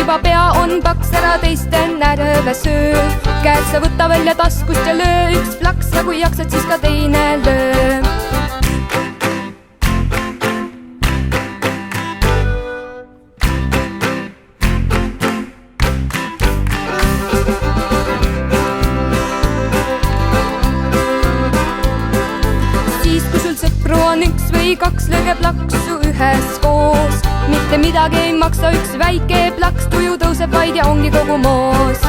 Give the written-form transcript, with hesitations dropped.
juba pea on paks, ära teiste närve söö. Käed sa võta välja taskust ja löö üks plaks ja kui jaksad, siis ka teine löö. Siis kui sul sõpru on üks või kaks, lööge plaksu üheskoos. Mitte midagi ei maksa üks väike plaks, tuju tõuseb vaid ja ongi kogu moos.